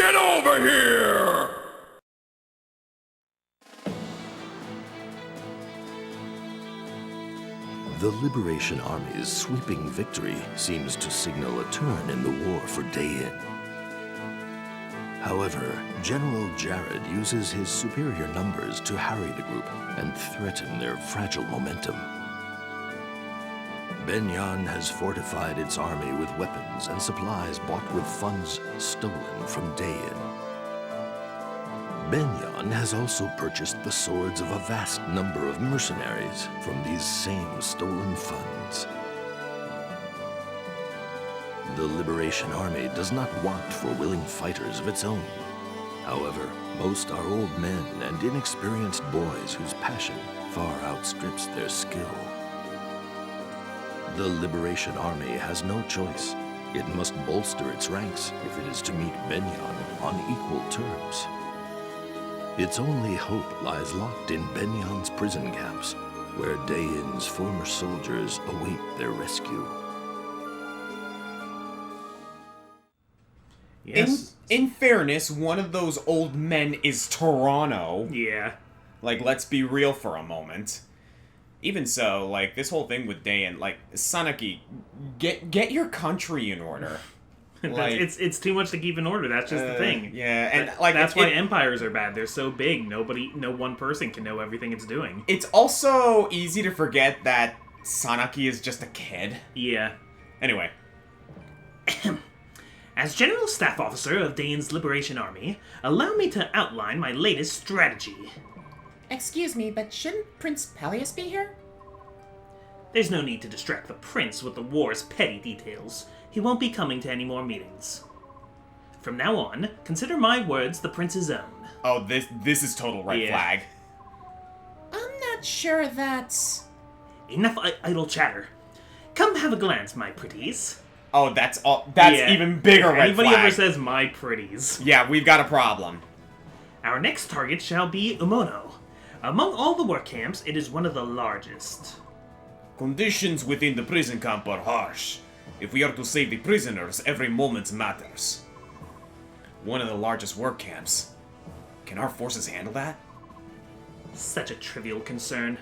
Get over here! The Liberation Army's sweeping victory seems to signal a turn in the war for Dayin. However, General Jared uses his superior numbers to harry the group and threaten their fragile momentum. Benyan has fortified its army with weapons and supplies bought with funds stolen from Dayin. Benyan has also purchased the swords of a vast number of mercenaries from these same stolen funds. The Liberation Army does not want for willing fighters of its own. However, most are old men and inexperienced boys whose passion far outstrips their skill. The Liberation Army has no choice. It must bolster its ranks if it is to meet Benyan on equal terms. Its only hope lies locked in Benyan's prison camps, where Dayin's former soldiers await their rescue. Yes. In fairness, one of those old men is Toronto. Yeah. Like, let's be real for a moment. Even so, like, this whole thing with Dayin, like, Sanaki, get your country in order. Like, it's too much to keep in order. That's just the thing. Yeah, and like that's why empires are bad. They're so big. No one person can know everything it's doing. It's also easy to forget that Sanaki is just a kid. Yeah. Anyway. As General Staff Officer of Dayin's Liberation Army, allow me to outline my latest strategy. Excuse me, but shouldn't Prince Pelleas be here? There's no need to distract the prince with the war's petty details. He won't be coming to any more meetings. From now on, consider my words the prince's own. Oh, this is total red flag. I'm not sure that's... Enough idle chatter. Come have a glance, my pretties. Oh, that's even bigger red Anybody flag. ever says my pretties. Yeah, we've got a problem. Our next target shall be Omono. Among all the work camps, it is one of the largest. Conditions within the prison camp are harsh. If we are to save the prisoners, every moment matters. One of the largest work camps. Can our forces handle that? Such a trivial concern,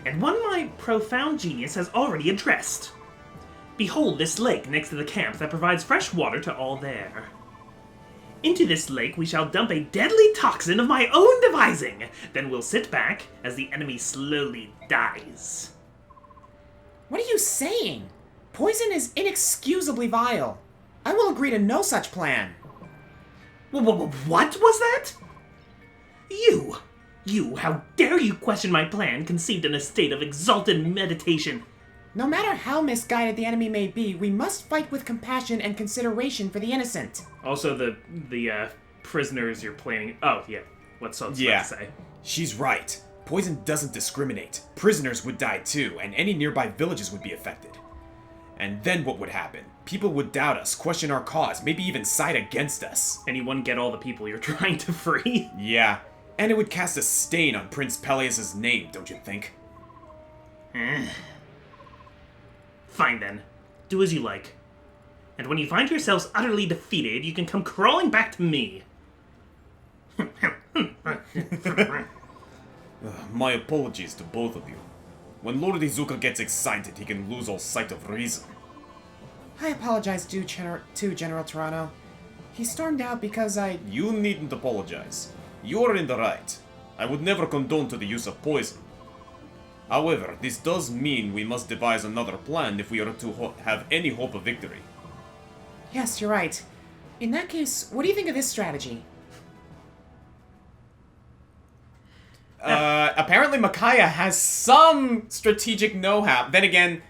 and one my profound genius has already addressed. Behold this lake next to the camp that provides fresh water to all there. Into this lake we shall dump a deadly toxin of my own devising. Then we'll sit back as the enemy slowly dies. What are you saying? Poison is inexcusably vile. I will agree to no such plan. What was that? You, how dare you question my plan conceived in a state of exalted meditation? No matter how misguided the enemy may be, we must fight with compassion and consideration for the innocent. Also, the prisoners you're planning... Oh, yeah. What's Sod's about to say? She's right. Poison doesn't discriminate. Prisoners would die too, and any nearby villages would be affected. And then what would happen? People would doubt us, question our cause, maybe even side against us. And you wouldn't get all the people you're trying to free? Yeah. And it would cast a stain on Prince Pelleas' name, don't you think? Fine then. Do as you like. And when you find yourselves utterly defeated, you can come crawling back to me. My apologies to both of you. When Lord Izuka gets excited, he can lose all sight of reason. I apologize to General Toronto. He stormed out because You needn't apologize. You are in the right. I would never condone to the use of poison. However, this does mean we must devise another plan if we are to have any hope of victory. Yes, you're right. In that case, what do you think of this strategy? Apparently Micaiah has some strategic know-how. Then again,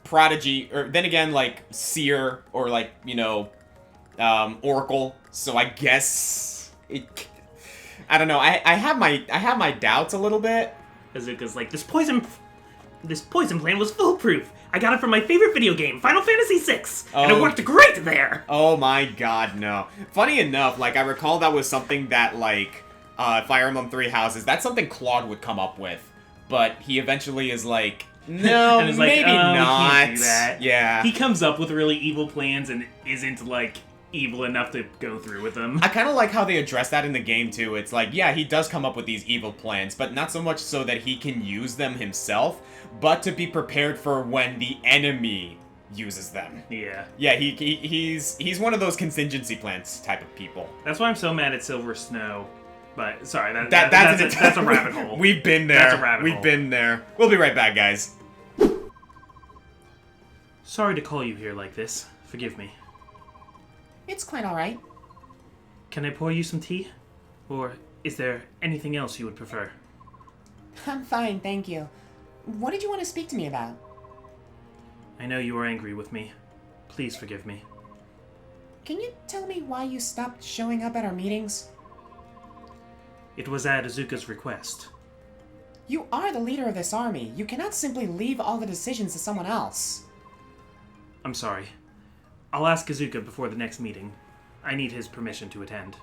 Prodigy, or then again, like, Seer, or like, you know, Oracle. So I guess I don't know. I have my doubts a little bit. Azuka's like, this poison plan was foolproof. I got it from my favorite video game, Final Fantasy VI, and it worked great there. Oh my god, no. Funny enough, like, I recall that was something that, like, Fire Emblem Three Houses, that's something Claude would come up with, but he eventually is like, no, maybe not. We can't do that. Yeah. He comes up with really evil plans and isn't, like, evil enough to go through with them. I kind of like how they address that in the game, too. It's like, yeah, he does come up with these evil plans, but not so much so that he can use them himself, but to be prepared for when the enemy uses them. Yeah. Yeah, he's one of those contingency plans type of people. That's why I'm so mad at Silver Snow. But, sorry, That's a rabbit hole. We've been there. That's a rabbit hole. We've been there. We'll be right back, guys. Sorry to call you here like this. Forgive me. It's quite alright. Can I pour you some tea? Or is there anything else you would prefer? I'm fine, thank you. What did you want to speak to me about? I know you are angry with me. Please forgive me. Can you tell me why you stopped showing up at our meetings? It was at Azuka's request. You are the leader of this army. You cannot simply leave all the decisions to someone else. I'm sorry. I'll ask Azuka before the next meeting. I need his permission to attend.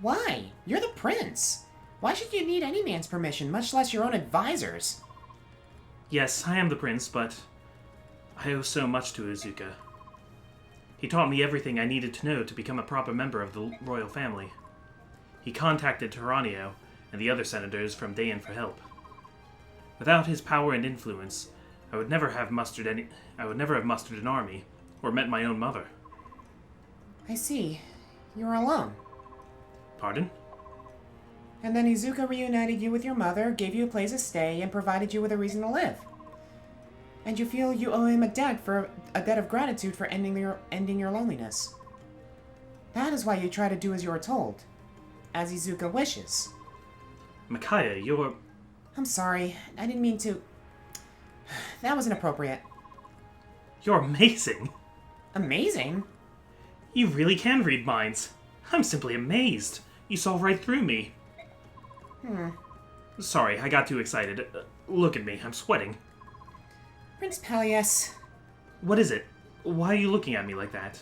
Why? You're the prince. Why should you need any man's permission, much less your own advisors? Yes, I am the prince, but I owe so much to Azuka. He taught me everything I needed to know to become a proper member of the royal family. He contacted Tyranio and the other senators from Dayan for help. Without his power and influence, I would never have mustered an army or met my own mother. I see. You were alone. Pardon? And then Izuka reunited you with your mother, gave you a place to stay, and provided you with a reason to live. And you feel you owe him a debt of gratitude for ending your loneliness. That is why you try to do as you are told, as Izuka wishes. Micaiah, you're... I'm sorry, I didn't mean to... That was inappropriate. You're amazing. Amazing? You really can read minds. I'm simply amazed. You saw right through me. Sorry, I got too excited. Look at me, I'm sweating. Prince Pelleas, What is it? Why are you looking at me like that?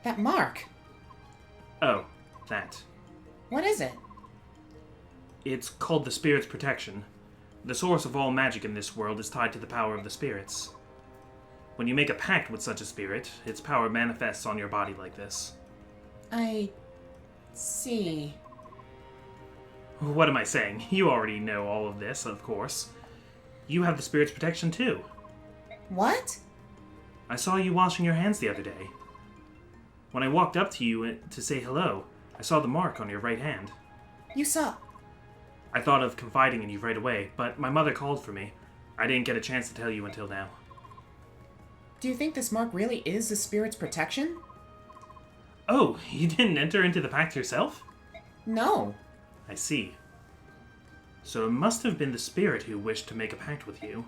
that mark. Oh, that. What is it? It's called the Spirit's Protection. The source of all magic in this world is tied to the power of the spirits. When you make a pact with such a spirit, its power manifests on your body like this. I... see. What am I saying? You already know all of this, of course. You have the Spirit's Protection too. What? I saw you washing your hands the other day. When I walked up to you to say hello, I saw the mark on your right hand. You saw... I thought of confiding in you right away, but my mother called for me. I didn't get a chance to tell you until now. Do you think this mark really is the spirit's protection? Oh, you didn't enter into the pact yourself? No. I see. So it must have been the spirit who wished to make a pact with you.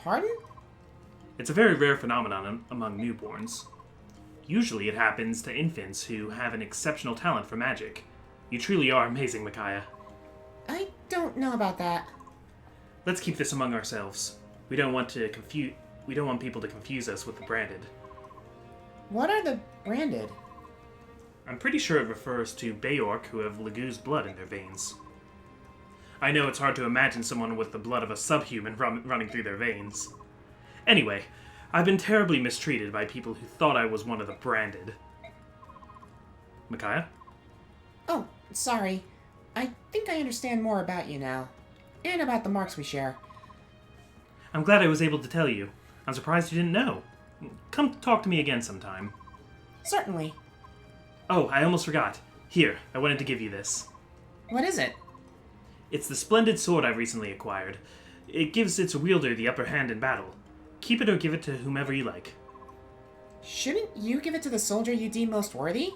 Pardon? It's a very rare phenomenon among newborns. Usually it happens to infants who have an exceptional talent for magic. You truly are amazing, Micaiah. I don't know about that. Let's keep this among ourselves. We don't want people to confuse us with the branded. What are the branded? I'm pretty sure it refers to Bayork who have Lagu's blood in their veins. I know it's hard to imagine someone with the blood of a subhuman running through their veins. Anyway, I've been terribly mistreated by people who thought I was one of the branded. Micaiah? Oh, sorry. I think I understand more about you now. And about the marks we share. I'm glad I was able to tell you. I'm surprised you didn't know. Come talk to me again sometime. Certainly. Oh, I almost forgot. Here, I wanted to give you this. What is it? It's the splendid sword I've recently acquired. It gives its wielder the upper hand in battle. Keep it or give it to whomever you like. Shouldn't you give it to the soldier you deem most worthy?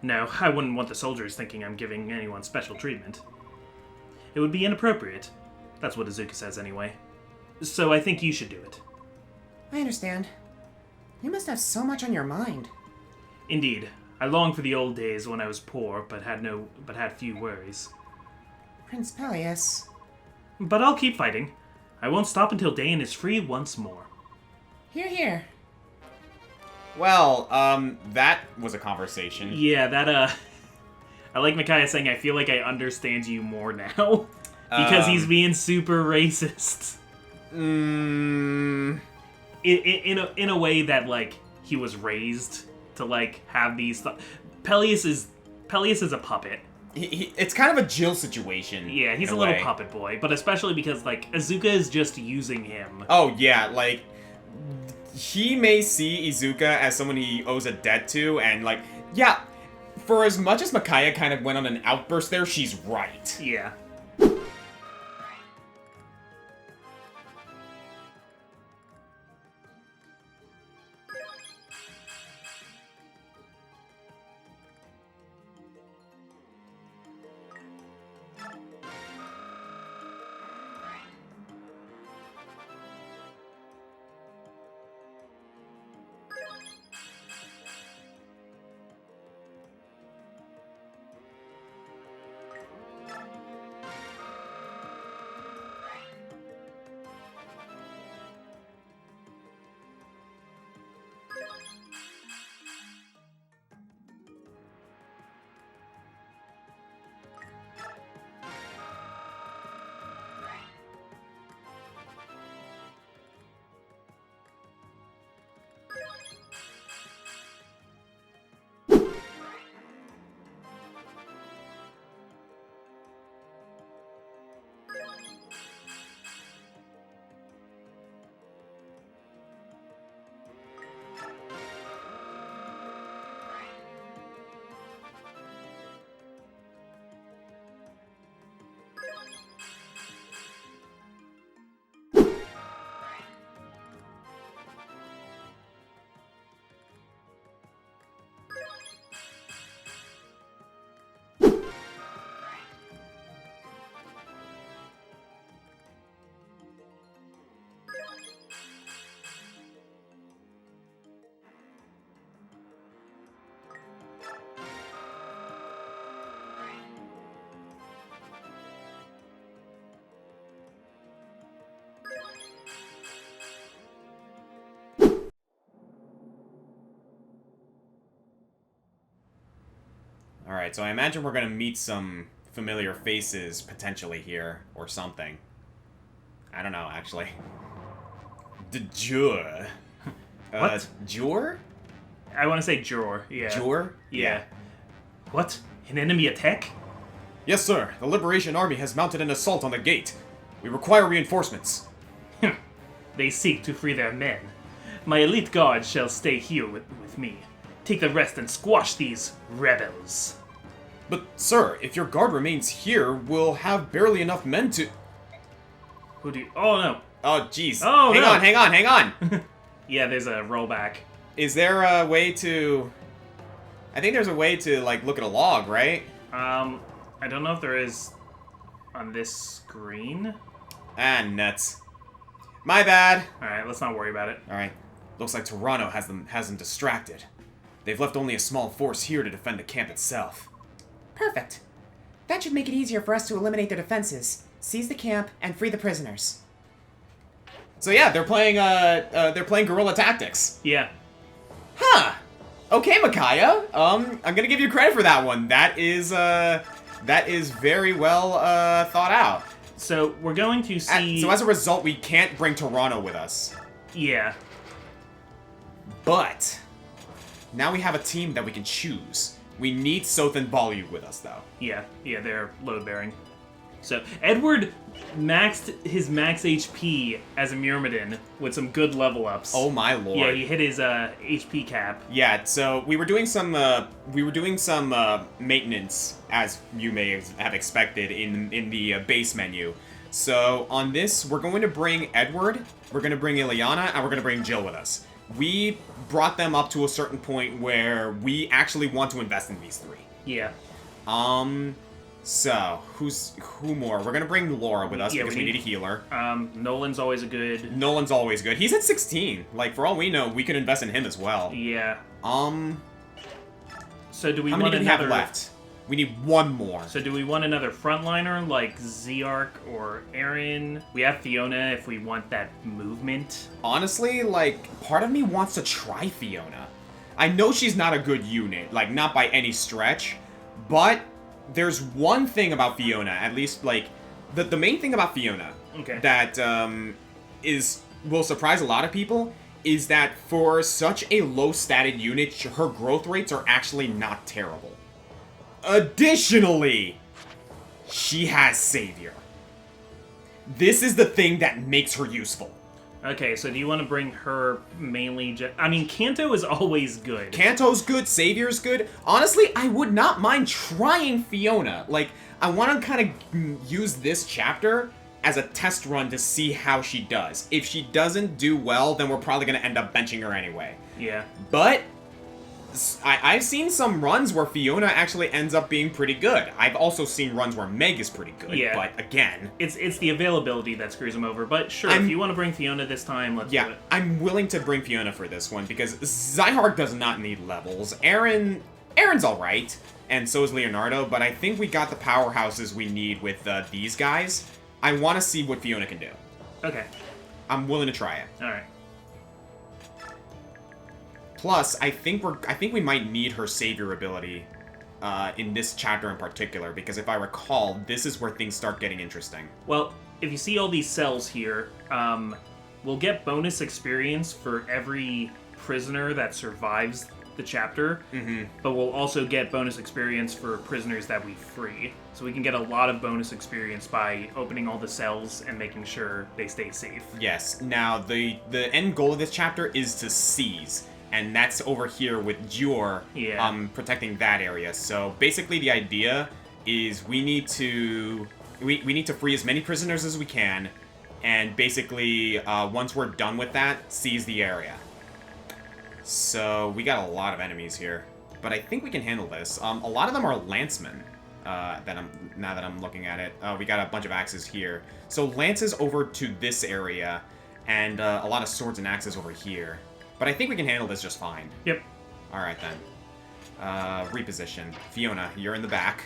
No, I wouldn't want the soldiers thinking I'm giving anyone special treatment. It would be inappropriate. That's what Azuka says anyway. So I think you should do it. I understand. You must have so much on your mind. Indeed. I long for the old days when I was poor but had few worries. Prince Pelleas. But I'll keep fighting. I won't stop until Dayan is free once more. Here, here. Well, that was a conversation. Yeah, that, I like Micaiah saying, I feel like I understand you more now. Because he's being super racist. In a way that, like, he was raised to like have these. Pelleas is a puppet. It's kind of a Jill situation. Yeah, he's a little puppet boy, but especially because like Izuka is just using him. Oh yeah, like he may see Izuka as someone he owes a debt to, and like yeah, for as much as Micaiah kind of went on an outburst there, she's right. Yeah. Alright, so I imagine we're gonna meet some familiar faces potentially here, or something. I don't know, actually. Jur. What? Jur? I want to say Jor. Yeah. Jur? Yeah. What? An enemy attack? Yes, sir. The Liberation Army has mounted an assault on the gate. We require reinforcements. They seek to free their men. My elite guard shall stay here with me. Take the rest and squash these rebels. But, sir, if your guard remains here, we'll have barely enough men to... Who do you... Oh, no. Oh, jeez. Oh, no. Hang on. Yeah, there's a rollback. Is there a way to... I think there's a way to, like, look at a log, right? I don't know if there is on this screen. Ah, nuts. My bad. Alright, let's not worry about it. Alright. Looks like Toronto has them distracted. They've left only a small force here to defend the camp itself. Perfect. That should make it easier for us to eliminate their defenses, seize the camp, and free the prisoners. So yeah, they're playing guerrilla tactics. Yeah. Huh. Okay, Micaiah. I'm gonna give you credit for that one. That is very well thought out. So we're going to see... So as a result, we can't bring Toronto with us. Yeah. But now we have a team that we can choose. We need Soth and Balyu with us, though. Yeah, they're load-bearing. So, Edward maxed his max HP as a Myrmidon with some good level-ups. Oh my lord. Yeah, he hit his HP cap. Yeah, so we were doing some maintenance, as you may have expected, in the base menu. So on this, we're going to bring Edward, we're going to bring Ileana, and we're going to bring Jill with us. We brought them up to a certain point where we actually want to invest in these three. Yeah. So, who more? We're gonna bring Laura with us because we need a healer. Nolan's always good. Nolan's always good. He's at 16. Like, for all we know, we could invest in him as well. Yeah. So do we how want many do we another... have left? We need one more. So do we want another frontliner like Zeark or Aaron? We have Fiona if we want that movement. Honestly, like, part of me wants to try Fiona. I know she's not a good unit, like, not by any stretch, but there's one thing about Fiona, at least, like, the main thing about Fiona okay. that will surprise a lot of people is that for such a low-statted unit, her growth rates are actually not terrible. Additionally, she has Savior. This is the thing that makes her useful. Okay, so do you want to bring her mainly... I mean, Kanto is always good. Kanto's good, Savior's good. Honestly, I would not mind trying Fiona. Like, I want to kind of use this chapter as a test run to see how she does. If she doesn't do well, then we're probably going to end up benching her anyway. Yeah. But I've seen some runs where Fiona actually ends up being pretty good. I've also seen runs where Meg is pretty good, Yeah. but again... It's the availability that screws him over, but sure, if you want to bring Fiona this time, let's do it. I'm willing to bring Fiona for this one, because Zyhark does not need levels. Aaron's alright, and so is Leonardo, but I think we got the powerhouses we need with these guys. I want to see what Fiona can do. Okay. I'm willing to try it. Alright. Plus, I think we might need her Savior ability in this chapter in particular, because if I recall, this is where things start getting interesting. Well, if you see all these cells here, we'll get bonus experience for every prisoner that survives the chapter, but we'll also get bonus experience for prisoners that we free. So we can get a lot of bonus experience by opening all the cells and making sure they stay safe. Yes. Now, the end goal of this chapter is to seize. And that's over here with Jor protecting that area. So basically the idea is we need to free as many prisoners as we can, and basically once we're done with that, seize the area. So we got a lot of enemies here, but I think we can handle this. A lot of them are lancemen. Now that I'm looking at it, we got a bunch of axes here. So lances over to this area, and a lot of swords and axes over here. But I think we can handle this just fine. Yep. Alright then. Reposition. Fiona, you're in the back.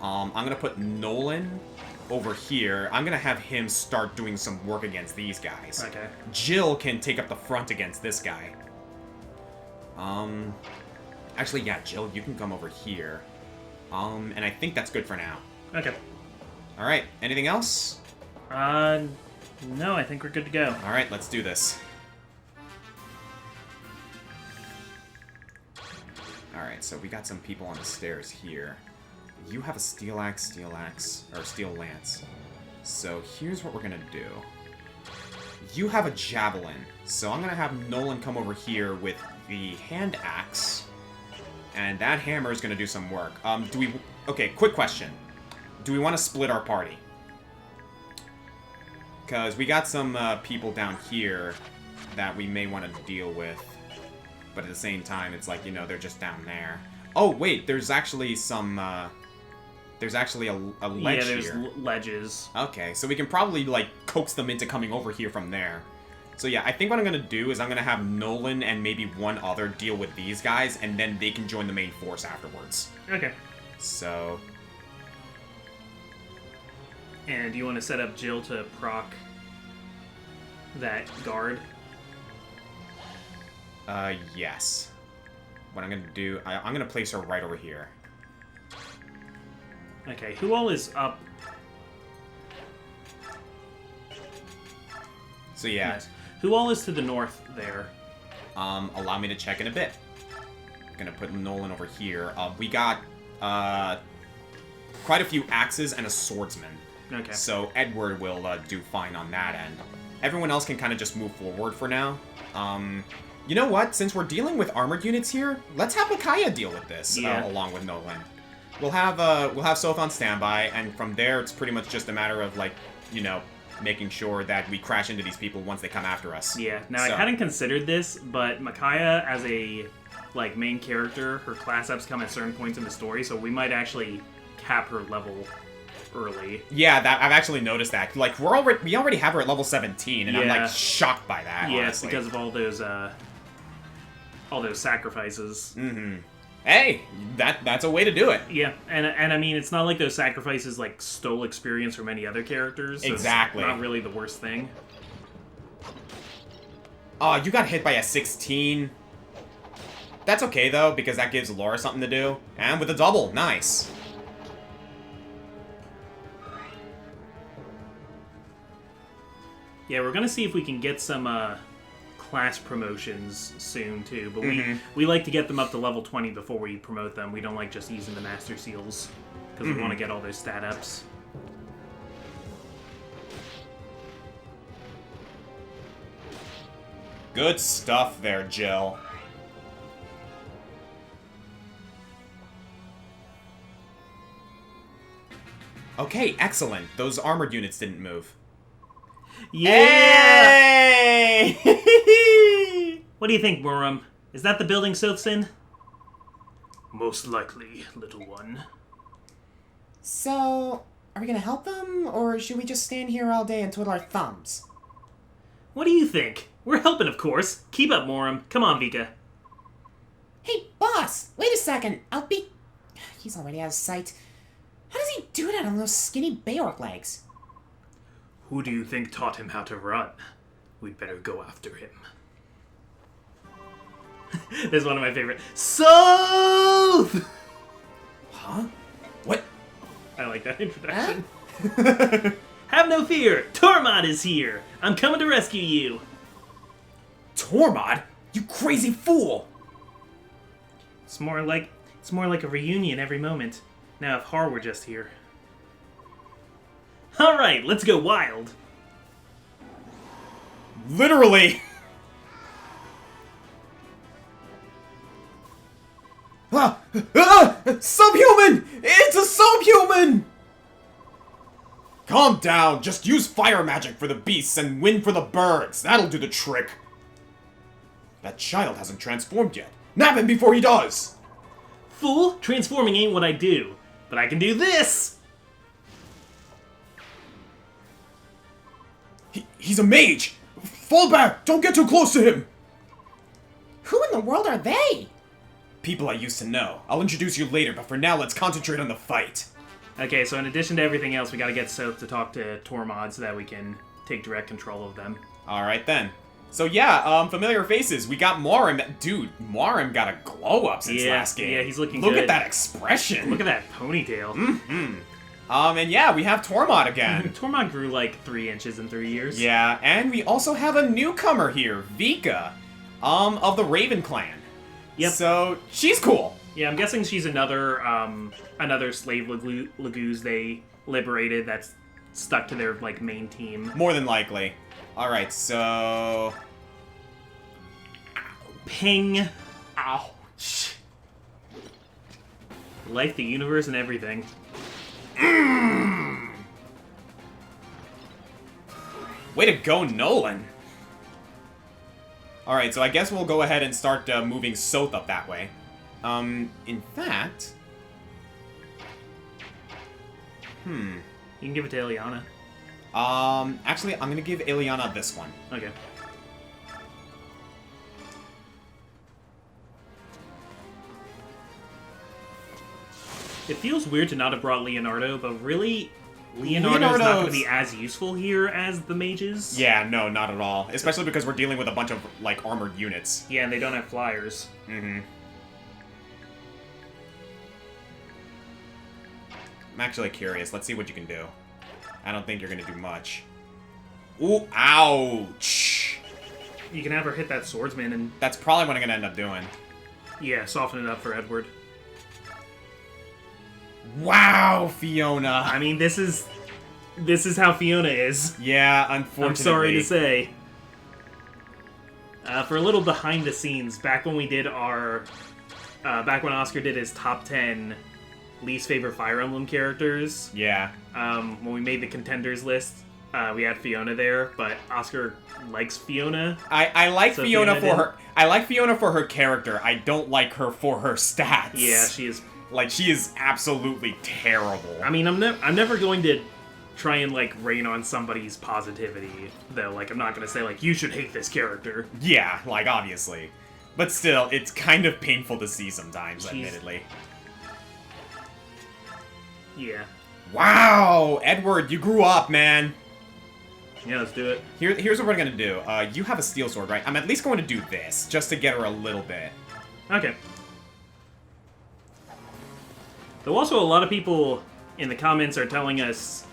I'm gonna put Nolan over here. I'm gonna have him start doing some work against these guys. Okay. Jill can take up the front against this guy. Actually, yeah, Jill, you can come over here. And I think that's good for now. Okay. Alright, anything else? No, I think we're good to go. Alright, let's do this. Alright, so we got some people on the stairs here. You have a steel axe, or steel lance. So here's what we're gonna do. You have a javelin, so I'm gonna have Nolan come over here with the hand axe, and that hammer is gonna do some work. Okay, quick question. Do we want to split our party? Because we got some people down here that we may want to deal with. But at the same time, it's like, you know, they're just down there. Oh, wait, there's actually some, there's actually a ledge here. Yeah, there's ledges. Okay, so we can probably, like, coax them into coming over here from there. So yeah, I think what I'm going to do is I'm going to have Nolan and maybe one other deal with these guys, and then they can join the main force afterwards. Okay. So... And do you want to set up Jill to proc that guard? Yes. What I'm gonna do, I'm gonna place her right over here. Okay, who all is up? So yeah. Yes. Who all is to the north there? Allow me to check in a bit. Gonna put Nolan over here. We got, quite a few axes and a swordsman. Okay. So Edward will, do fine on that end. Everyone else can kind of just move forward for now. You know what? Since we're dealing with armored units here, let's have Micaiah deal with this, along with Nolan. We'll have Soph on standby, and from there, it's pretty much just a matter of, like, you know, making sure that we crash into these people once they come after us. Yeah. Now, I hadn't considered this, but Micaiah, as a, like, main character, her class ups come at certain points in the story, so we might actually cap her level early. Yeah, I've actually noticed that. Like, we already have her at level 17, and I'm, like, shocked by that, Yeah, honestly. it's because of all those sacrifices. Mm-hmm. Hey, that's a way to do it. Yeah, and I mean, it's not like those sacrifices, like, stole experience from any other characters. So exactly. It's not really the worst thing. Oh, you got hit by a 16. That's okay, though, because that gives Laura something to do. And with a double, nice. Yeah, we're gonna see if we can get some class promotions soon too, but we like to get them up to level 20 before we promote them. We don't like just using the Master Seals, because we want to get all their stat ups. Good stuff there, Jill. Okay, excellent. Those armored units didn't move. Yeah! Hey! What do you think, Muram? Is that the building Soth's in? Most likely, little one. So, are we gonna help them, or should we just stand here all day and twiddle our thumbs? What do you think? We're helping, of course. Keep up, Muram. Come on, Vika. Hey, boss! Wait a second! I'll be... He's already out of sight. How does he do that on those skinny Bayork legs? Who do you think taught him how to run? We'd better go after him. This is one of my favorite. Soth! Huh? What? I like that introduction. Have no fear! Tormod is here! I'm coming to rescue you! Tormod? You crazy fool! It's more like a reunion every moment. Now if Har were just here. Alright, let's go wild! Literally! Subhuman! It's a subhuman! Calm down, just use fire magic for the beasts and wind for the birds. That'll do the trick. That child hasn't transformed yet. Nab him before he does! Fool, transforming ain't what I do. But I can do this! He's a mage! Fall back! Don't get too close to him! Who in the world are they? People I used to know. I'll introduce you later, but for now, let's concentrate on the fight. Okay, so in addition to everything else, we gotta get Soth to talk to Tormod so that we can take direct control of them. Alright then. So yeah, familiar faces. We got Morim. Dude, Morim got a glow up since last game. Yeah, he's looking Look good. at that expression. Look at that ponytail. And yeah, we have Tormod again. Tormod grew like 3 inches in 3 years. Yeah, and we also have a newcomer here, Vika, of the Raven clan. Yep. So she's cool. Yeah, I'm guessing she's another slave Lagoos they liberated that's stuck to their like main team. More than likely. Alright, so... Ping. Ouch. Life, the universe, and everything. Way to go, Nolan. Alright, so I guess we'll go ahead and start moving Soth up that way. In fact... You can give it to Ileana. Actually, I'm gonna give Ileana this one. Okay. It feels weird to not have brought Leonardo, but really, Leonardo's not going to be as useful here as the mages. Yeah, no, not at all. Especially because we're dealing with a bunch of, like, armored units. Yeah, and they don't have flyers. I'm actually curious. Let's see what you can do. I don't think you're gonna do much. Ooh, ouch! You can have her hit that swordsman and... That's probably what I'm gonna end up doing. Yeah, soften it up for Edward. Wow, Fiona! I mean, this is how Fiona is. Yeah, unfortunately. I'm sorry to say. For a little behind the scenes, back when we did our... back when Oscar did his top 10 least favorite Fire Emblem characters... Yeah. When we made the contenders list, we had Fiona there, but Oscar likes Fiona. I like So Fiona Fiona for her... I like Fiona for her character. I don't like her for her stats. Yeah, she is... Like, she is absolutely terrible. I mean, I'm never going to try and, like, rain on somebody's positivity, though. Like, I'm not going to say, like, you should hate this character. Yeah, like, obviously. But still, it's kind of painful to see sometimes, admittedly. Yeah. Wow! Edward, you grew up, man! Yeah, let's do it. Here's what we're gonna do. You have a steel sword, right? I'm at least going to do this, just to get her a little bit. Okay. Though also a lot of people in the comments are telling us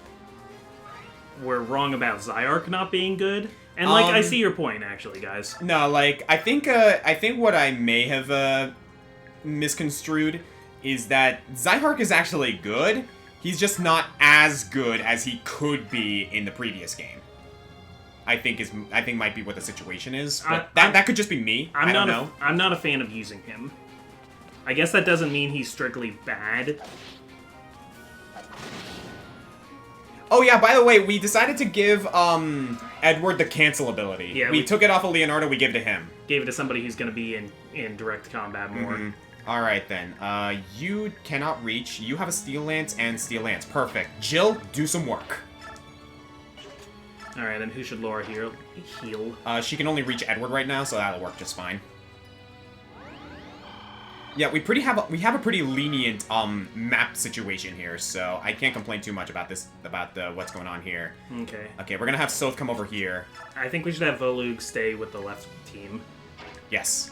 we're wrong about Zyark not being good, And, like, I see your point, actually, guys. No, like, I think what I may have, misconstrued is that Zyhark is actually good. He's just not as good as he could be in the previous game. I think might be what the situation is. But that could just be me. I don't know. I'm not a fan of using him. I guess that doesn't mean he's strictly bad. Oh yeah, by the way, we decided to give Edward the cancel ability. Yeah, we took it off of Leonardo, we gave it to him. Gave it to somebody who's going to be in direct combat more. Mm-hmm. Alright then. You cannot reach. You have a Steel Lance and Steel Lance. Perfect. Jill, do some work. Alright, then who should Laura heal? She can only reach Edward right now, so that'll work just fine. Yeah, we have a pretty lenient map situation here, so I can't complain too much about what's going on here. Okay. Okay, we're gonna have Soth come over here. I think we should have Volug stay with the left team. Yes.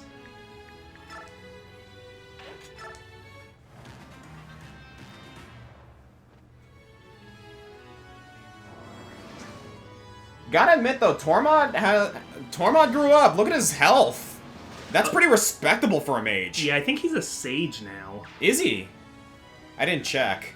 Gotta admit though, Tormod grew up. Look at his health. That's pretty respectable for a mage. Yeah, I think he's a sage now. Is he? I didn't check.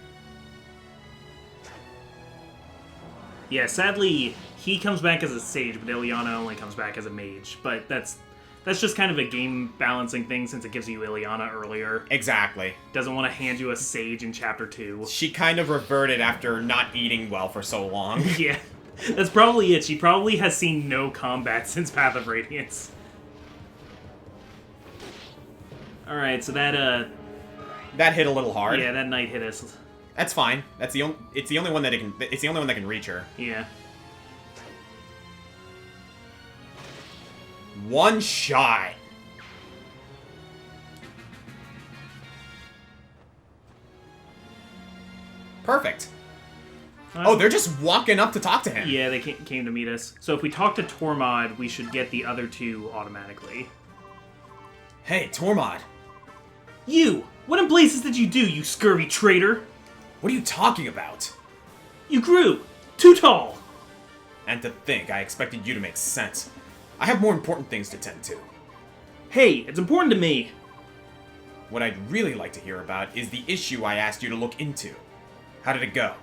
Yeah, sadly, he comes back as a sage, but Ileana only comes back as a mage. But that's just kind of a game balancing thing since it gives you Ileana earlier. Exactly. Doesn't want to hand you a sage in Chapter 2. She kind of reverted after not eating well for so long. Yeah, that's probably it. She probably has seen no combat since Path of Radiance. Alright, so that hit a little hard. Yeah, that knight hit us. That's fine. It's the only one that can reach her. Yeah. One shot. Perfect. Oh, they're just walking up to talk to him. Yeah, they came to meet us. So if we talk to Tormod, we should get the other two automatically. Hey, Tormod. You! What in blazes did you do, you scurvy traitor? What are you talking about? You grew! Too tall! And to think, I expected you to make sense. I have more important things to tend to. Hey, it's important to me! What I'd really like to hear about is the issue I asked you to look into. How did it go?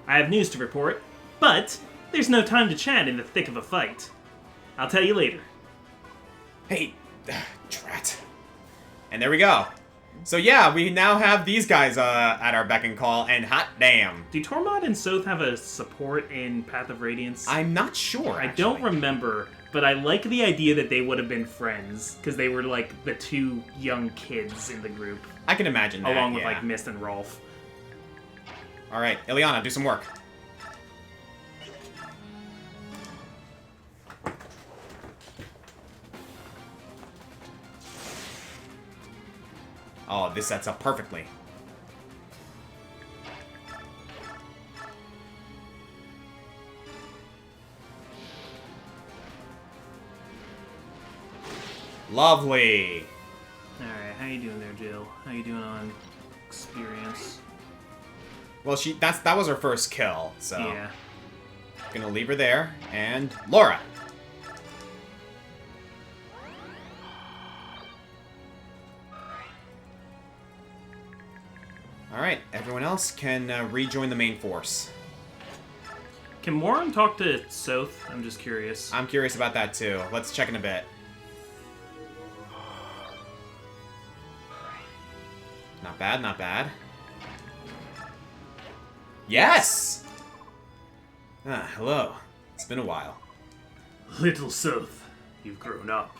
I have news to report, but there's no time to chat in the thick of a fight. I'll tell you later. Hey, drat. And there we go. So yeah, we now have these guys at our beck and call, and hot damn. Do Tormod and Soth have a support in Path of Radiance? I'm not sure, I don't remember, but I like the idea that they would have been friends, because they were like the two young kids in the group. I can imagine that, along with like Mist and Rolf. Alright, Ileana, do some work. Oh, this sets up perfectly. Lovely. Alright, how you doing there, Jill? How you doing on experience? Well, that was her first kill, so yeah. Gonna leave her there, and Laura. Alright, everyone else can rejoin the main force. Can Moram talk to Soth? I'm just curious. I'm curious about that too. Let's check in a bit. Not bad, not bad. Yes! Ah, hello. It's been a while. Little Soth, you've grown up.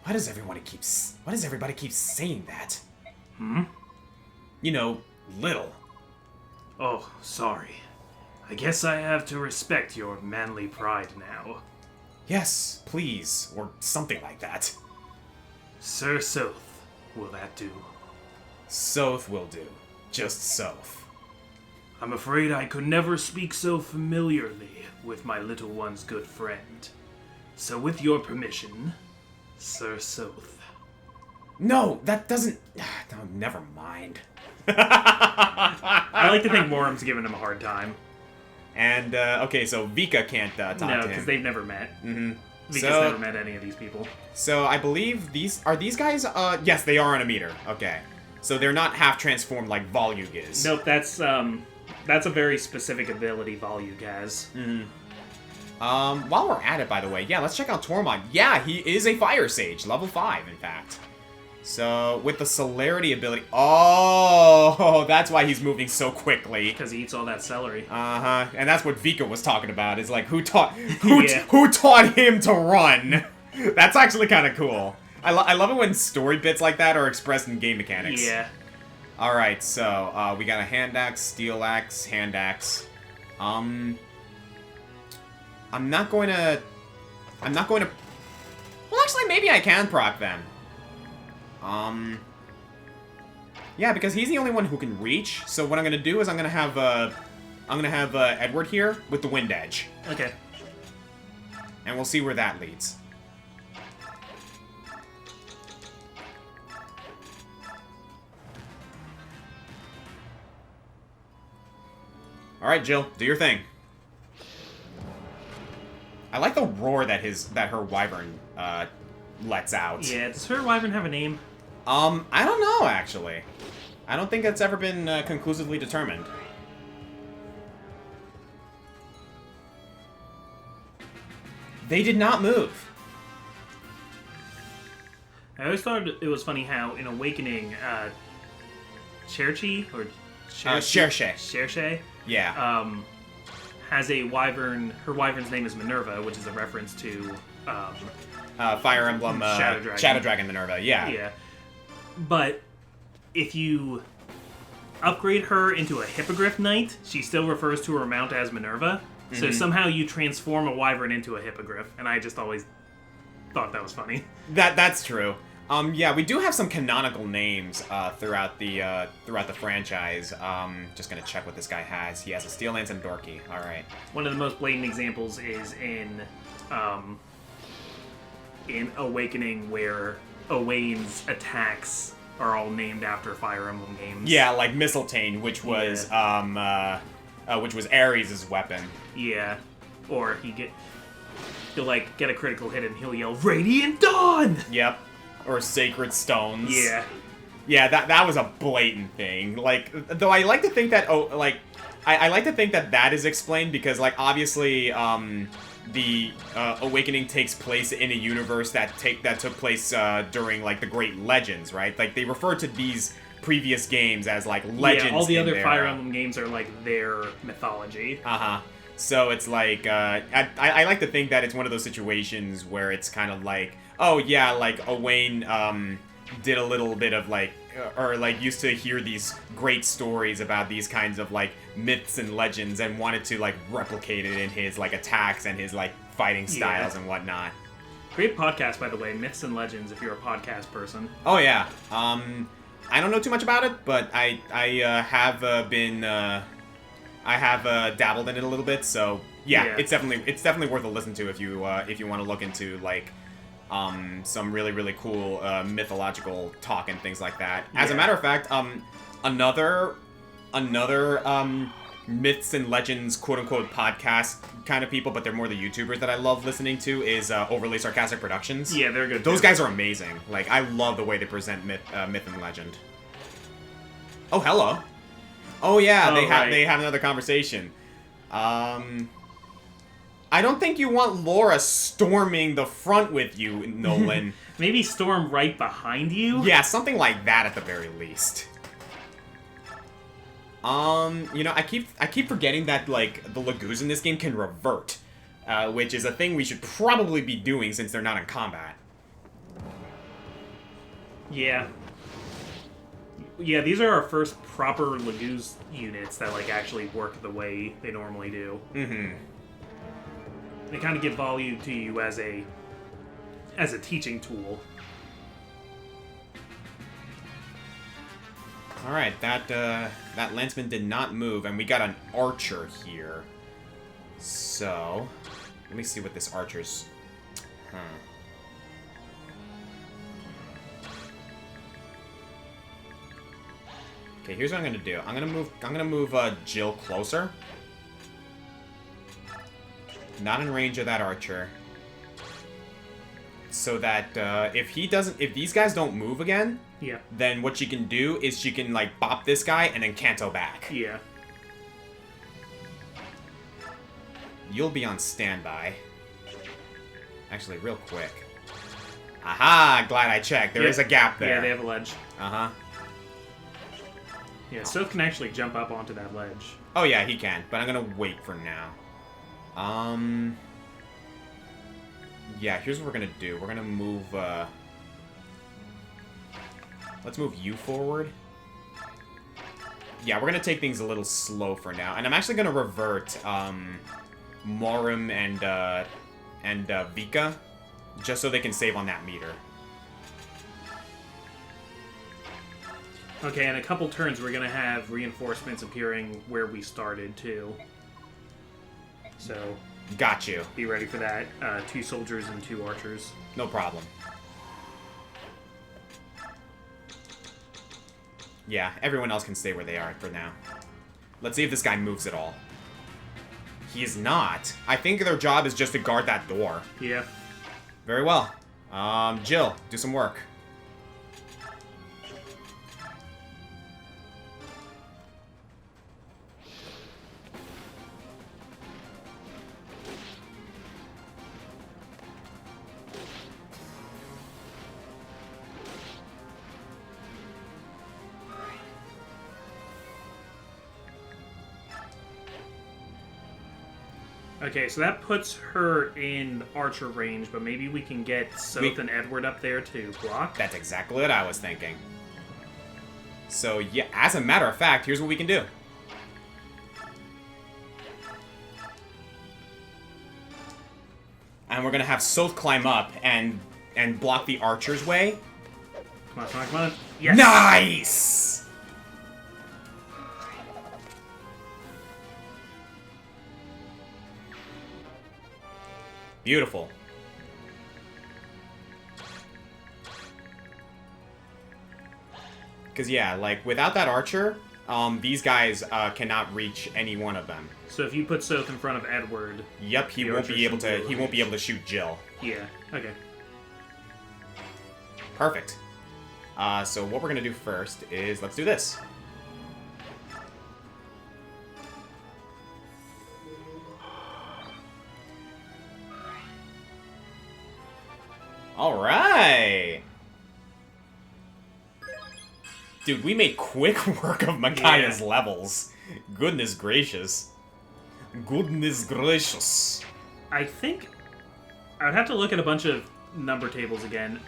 Why does everybody keep saying that? Hmm? You know, little. Oh, sorry. I guess I have to respect your manly pride now. Yes, please, or something like that. Sir Soth, will that do? Soth will do. Just Soth. I'm afraid I could never speak so familiarly with my little one's good friend. So with your permission, Sir Soth. No, that doesn't... No, never mind. I like to think Moram's giving him a hard time. And, okay, so Vika can't talk to him. No, because they've never met. Mm-hmm. Vika's So- never met any of these people. So I believe these guys, yes, they are on a meter. Okay. So they're not half transformed like Volug is. Nope, that's a very specific ability Volug has. While we're at it, by the way, yeah, let's check out Tormod. Yeah, he is a Fire Sage, level 5, in fact. So, with the Celerity ability... Oh, that's why he's moving so quickly. Because he eats all that celery. Uh-huh, and that's what Vika was talking about, is like, who taught Yeah. who taught him to run? That's actually kind of cool. I love it when story bits like that are expressed in game mechanics. Yeah. Alright, so, we got a hand axe, steel axe, hand axe. I'm not going to... Well, actually, maybe I can proc them. Yeah, because he's the only one who can reach. So what I'm gonna do is I'm gonna have Edward here with the Wind Edge, Okay. and we'll see where that leads. All right, Jill, do your thing. I like the roar that her wyvern lets out. Yeah, does her wyvern have a name? I don't know, actually. I don't think that's ever been conclusively determined. They did not move. I always thought it was funny how in Awakening, Cherchi or Cherche. Cherche, Yeah. has a wyvern. Her wyvern's name is Minerva, which is a reference to Fire Emblem Shadow Dragon. Dragon Minerva, yeah. Yeah. But if you upgrade her into a Hippogriff Knight, she still refers to her mount as Minerva. So somehow you transform a wyvern into a Hippogriff, and I just always thought that was funny. That's true. Yeah, we do have some canonical names throughout the franchise. Just gonna check what this guy has. He has a Steel Lance and Dorky. All right. One of the most blatant examples is in Awakening, where Owain's attacks are all named after Fire Emblem games. Yeah, like Mistletoe, which was which was Ares' weapon. Yeah. Or he'll like get a critical hit and he'll yell Radiant Dawn! Yep. Or Sacred Stones. Yeah. Yeah, that was a blatant thing. Like, though I like to think that I like to think that is explained because, like, obviously the Awakening takes place in a universe that took place during, like, the Great Legends, right? Like, they refer to these previous games as, like, legends. Yeah, all the in other their, Fire Emblem games are like their mythology. Uh-huh. So it's like, I like to think that it's one of those situations where it's kind of like, oh yeah, like, Owain did a little bit of, like, or, like, used to hear these great stories about these kinds of, like, myths and legends and wanted to, like, replicate it in his, like, attacks and his, like, fighting styles and whatnot. Great podcast, by the way, Myths and Legends, if you're a podcast person. Oh, yeah. I don't know too much about it, but I have dabbled in it a little bit, so yeah. It's definitely worth a listen to if you want to look into, like, some really cool mythological talk and things like that. As a matter of fact, another myths and legends quote unquote podcast kind of people, but they're more the YouTubers that I love listening to is Overly Sarcastic Productions. Yeah, they're good. Those guys are amazing. Like, I love the way they present myth and legend. Oh, hello. Oh yeah, they have another conversation. I don't think you want Laura storming the front with you, Nolan. Maybe storm right behind you? Yeah, something like that at the very least. You know, I keep forgetting that, like, the Lagoos in this game can revert, which is a thing we should probably be doing since they're not in combat. Yeah. Yeah, these are our first proper Lagoos units that, like, actually work the way they normally do. Mm-hmm. They kind of give value to you as a teaching tool. All right, that lanceman did not move, and we got an archer here. So, let me see what this archer's. Okay, here's what I'm gonna do. I'm gonna move Jill closer. Not in range of that archer. So that if these guys don't move again, Yeah. then what she can do is she can like bop this guy and then canto back. Yeah. You'll be on standby. Actually, real quick. Aha! Glad I checked. There is a gap there. Yeah, they have a ledge. Uh-huh. Yeah, Soph can actually jump up onto that ledge. Oh yeah, he can, but I'm gonna wait for now. Yeah, here's what we're gonna do. We're gonna move, let's move you forward. Yeah, we're gonna take things a little slow for now. And I'm actually gonna revert, Morim and Vika, just so they can save on that meter. Okay, in a couple turns, we're gonna have reinforcements appearing where we started, too. So, Got you. be ready for that. 2 soldiers and 2 archers. No problem. Yeah, everyone else can stay where they are for now. Let's see if this guy moves at all. He is not. I think their job is just to guard that door. Yeah. Very well. Jill, do some work. Okay, so that puts her in archer range, but maybe we can get Soph and Edward up there to block. That's exactly what I was thinking. So, yeah, as a matter of fact, here's what we can do. And we're gonna have Soph climb up and block the archer's way. Come on, come on, come on. Yes! Nice! Beautiful. Because, yeah, like, without that archer, these guys cannot reach any one of them. So if you put Soph in front of Edward... Yep, he won't be able to shoot Jill. Yeah, okay. Perfect. So what we're gonna do first is, let's do this. Alright! Dude, we made quick work of Micaiah's levels. Goodness gracious. Goodness gracious. I think... I would have to look at a bunch of number tables again. Do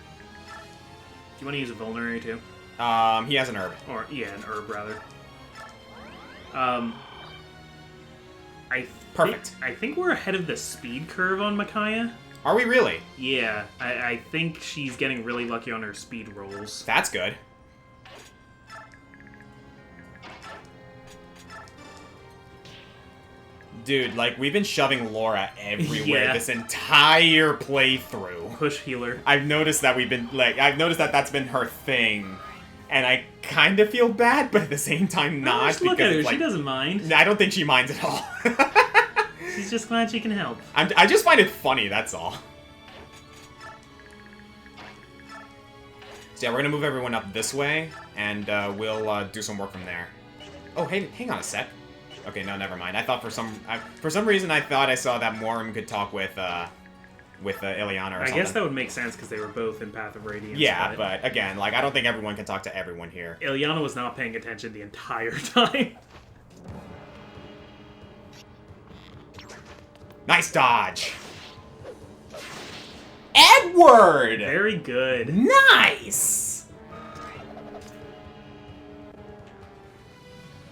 you want to use a vulnerary too? He has an herb. Or, yeah, an herb, rather. Perfect. I think we're ahead of the speed curve on Micaiah. Are we really? Yeah, I think she's getting really lucky on her speed rolls. That's good. Dude, like, we've been shoving Laura everywhere Yeah. this entire playthrough. Push healer. I've noticed that that's been her thing. And I kind of feel bad, but at the same time not. Just look at her, it's she doesn't mind. I don't think she minds at all. She's just glad she can help. I just find it funny, that's all. So yeah, we're gonna move everyone up this way, and we'll do some work from there. Oh, hey, hang on a sec. Okay, no, never mind. I thought for some reason I thought I saw that Morim could talk with Ileana or something. I guess that would make sense because they were both in Path of Radiance. Yeah, but again, like, I don't think everyone can talk to everyone here. Ileana was not paying attention the entire time. Nice dodge! Edward! Very good. Nice!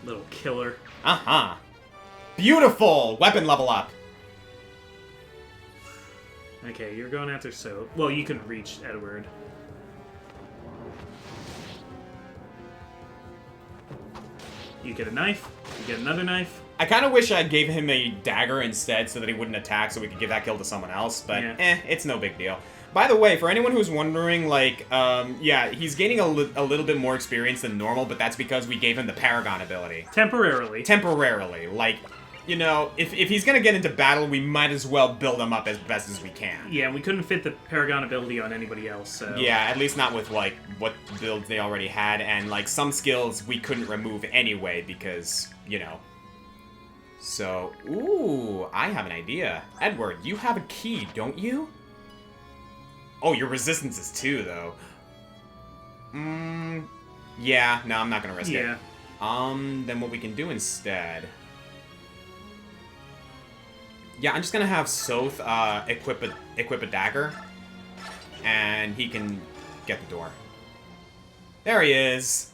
Little killer. Uh-huh. Beautiful! Weapon level up. Okay, you're going after Soph. Well, you can reach Edward. You get a knife. You get another knife. I kind of wish I gave him a dagger instead so that he wouldn't attack so we could give that kill to someone else, but it's no big deal. By the way, for anyone who's wondering, like, yeah, he's gaining a little bit more experience than normal, but that's because we gave him the Paragon ability. Temporarily. Temporarily. Like, you know, if he's gonna get into battle, we might as well build him up as best as we can. Yeah, we couldn't fit the Paragon ability on anybody else, so... Yeah, at least not with, like, what builds they already had, and, like, some skills we couldn't remove anyway because, you know. So, ooh, I have an idea. Edward, you have a key, don't you? Oh, your resistance is 2, though. Yeah, no, I'm not gonna risk it. Then what we can do instead... Yeah, I'm just gonna have Soth equip a dagger, and he can get the door. There he is.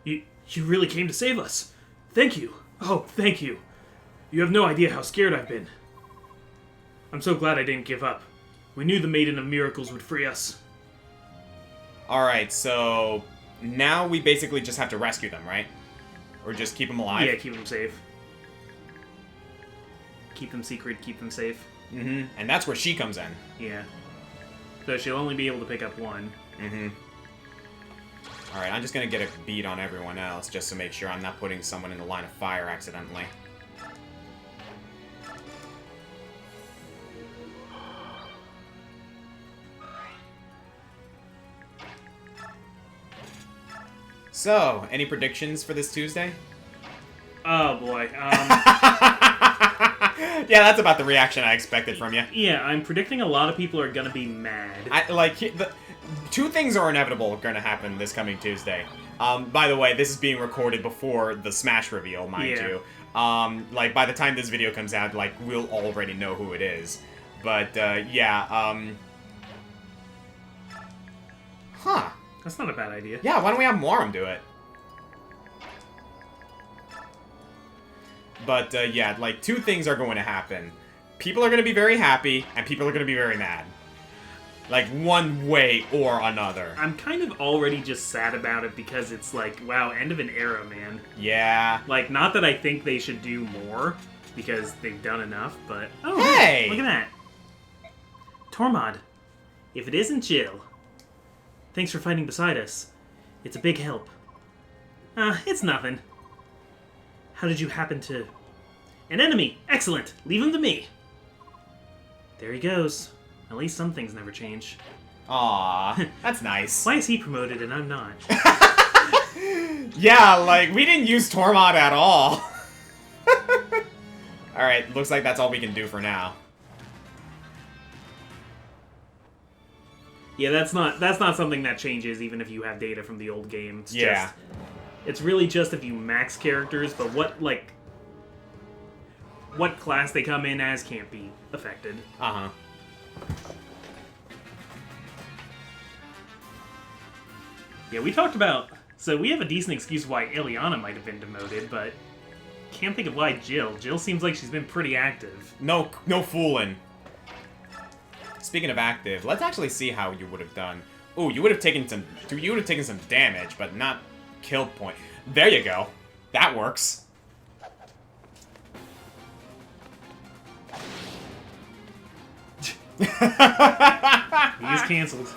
You really came to save us. Thank you. Oh, thank you. You have no idea how scared I've been. I'm so glad I didn't give up. We knew the Maiden of Miracles would free us. Alright, so now we basically just have to rescue them, right? Or just keep them alive? Yeah, keep them safe. Keep them secret, keep them safe. Mm-hmm. And that's where she comes in. Yeah. So she'll only be able to pick up one. Mm-hmm. Alright, I'm just gonna get a beat on everyone else just to make sure I'm not putting someone in the line of fire accidentally. So, any predictions for this Tuesday? Oh boy. Yeah, that's about the reaction I expected from you. Yeah, I'm predicting a lot of people are gonna be mad. Two things are inevitable going to happen this coming Tuesday. By the way, this is being recorded before the Smash reveal, mind you. Like, by the time this video comes out, like, we'll already know who it is. But, yeah, Huh. That's not a bad idea. Yeah, why don't we have Moram do it? But, yeah, like, two things are going to happen. People are going to be very happy, and people are going to be very mad. Like, one way or another. I'm kind of already just sad about it because it's like, wow, end of an era, man. Yeah. Like, not that I think they should do more, because they've done enough, but... Oh, hey! Look at that. Tormod, if it isn't Jill, thanks for fighting beside us. It's a big help. It's nothing. How did you happen to... An enemy! Excellent! Leave him to me! There he goes. At least some things never change. Aw, that's nice. Why is he promoted and I'm not? Yeah, like, we didn't use Tormod at all. Alright, looks like that's all we can do for now. Yeah, that's not something that changes even if you have data from the old game. It's really just if you max characters, but what class they come in as can't be affected. Uh-huh. Yeah, we talked about... So we have a decent excuse why Ileana might have been demoted, but can't think of why Jill. Jill seems like she's been pretty active. No fooling. Speaking of active, let's actually see how you would have done. Ooh, you would have taken some damage, but not kill point. There you go. That works. He is cancelled.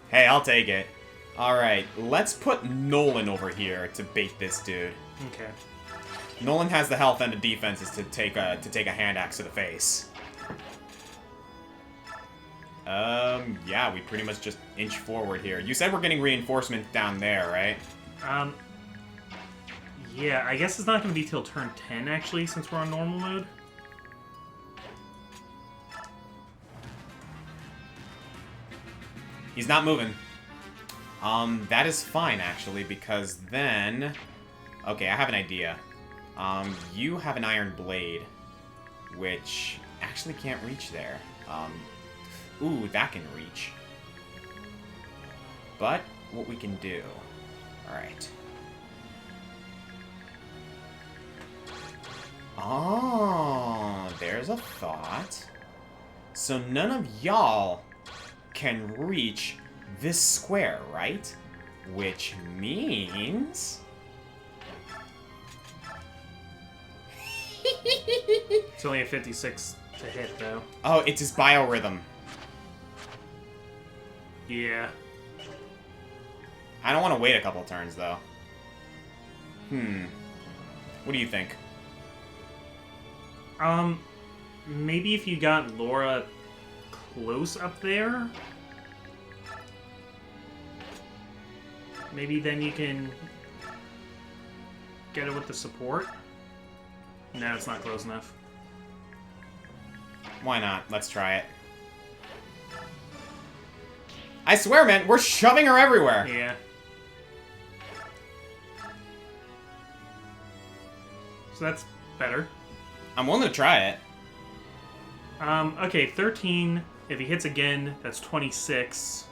Hey, I'll take it. Alright, let's put Nolan over here to bait this dude. Okay. Nolan has the health and the defenses to take a hand axe to the face. Yeah, we pretty much just inch forward here. You said we're getting reinforcements down there, right? Yeah, I guess it's not going to be till turn 10, actually, since we're on normal mode. He's not moving. That is fine, actually, because then... Okay, I have an idea. You have an iron blade, which actually can't reach there. Ooh, that can reach. But, what we can do... Alright. Oh, there's a thought. So none of y'all can reach this square, right? Which means... It's only a 56 to hit, though. Oh, it's his biorhythm. Yeah. I don't want to wait a couple turns, though. What do you think? Maybe if you got Laura close up there, maybe then you can get it with the support. No, it's not close enough. Why not? Let's try it. I swear, man, we're shoving her everywhere. Yeah. So that's better. I'm willing to try it. Okay, 13. If he hits again, that's 26.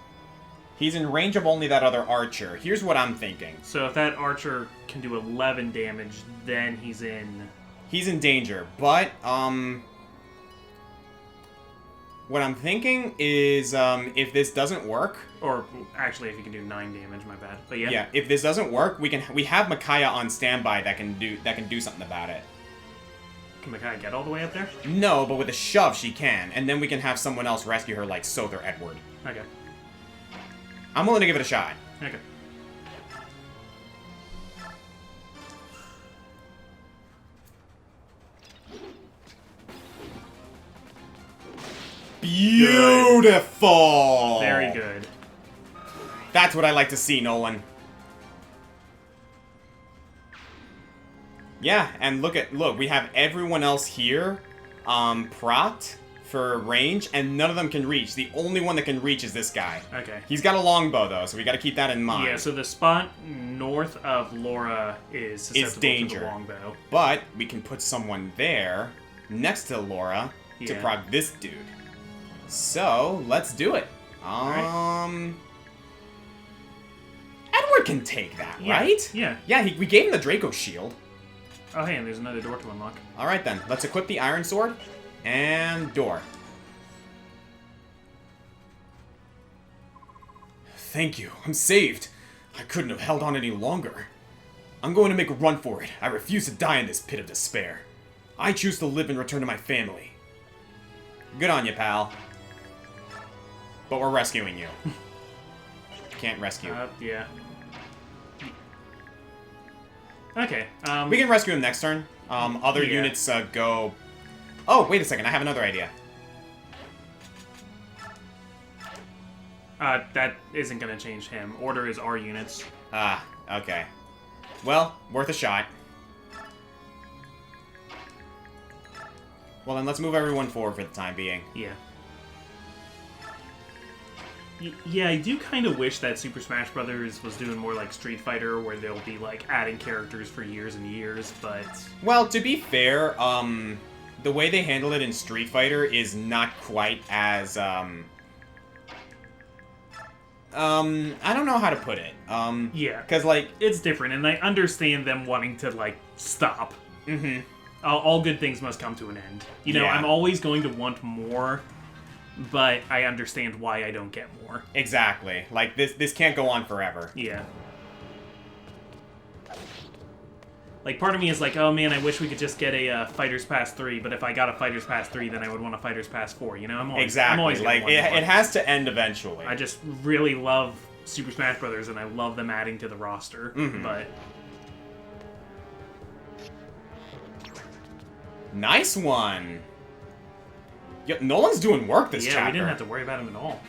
He's in range of only that other archer. Here's what I'm thinking. So if that archer can do 11 damage, then he's in... He's in danger, but, what I'm thinking is, if this doesn't work... Or, actually, if he can do 9 damage, my bad. But yeah. Yeah, if this doesn't work, we have Micaiah on standby that can do something about it. Can Micaiah get all the way up there? No, but with a shove, she can. And then we can have someone else rescue her like Sother Edward. Okay. I'm willing to give it a shot. Okay. Beautiful! Very good. That's what I like to see, Nolan. Yeah, and look, we have everyone else here, propped for range, and none of them can reach. The only one that can reach is this guy. Okay. He's got a longbow, though, so we gotta keep that in mind. Yeah, so the spot north of Laura is susceptible danger. to the longbow. But we can put someone there, next to Laura, to Yeah. proc this dude. So, let's do it. Edward can take that, Yeah. right? Yeah. Yeah, we gave him the Draco shield. Oh, hey, and there's another door to unlock. Alright then, let's equip the Iron Sword, and door. Thank you, I'm saved. I couldn't have held on any longer. I'm going to make a run for it. I refuse to die in this pit of despair. I choose to live and return to my family. Good on you, pal. But we're rescuing you. Can't rescue. Yeah. Okay, We can rescue him next turn. Other Yeah. units go... Oh, wait a second, I have another idea. that isn't gonna change him. Order is our units. Ah, okay. Well, worth a shot. Well, then let's move everyone forward for the time being. Yeah. Yeah, I do kind of wish that Super Smash Brothers was doing more like Street Fighter, where they'll be like adding characters for years and years, but... Well, to be fair, the way they handle it in Street Fighter is not quite as, I don't know how to put it. Yeah. Because, like... It's different, and I understand them wanting to, like, stop. Mm-hmm. All good things must come to an end. You know, Yeah. I'm always going to want more, but I understand why I don't get more. Exactly. Like, this can't go on forever. Yeah. Like, part of me is like, oh man, I wish we could just get a Fighters Pass 3, but if I got a Fighters Pass 3, then I would want a Fighters Pass 4, you know? I'm always Exactly. gonna Like, want more. it has to end eventually. I just really love Super Smash Brothers, and I love them adding to the roster, but... Nice one! Yo, Nolan's doing work this Yeah, chapter. we didn't have to worry about him at all.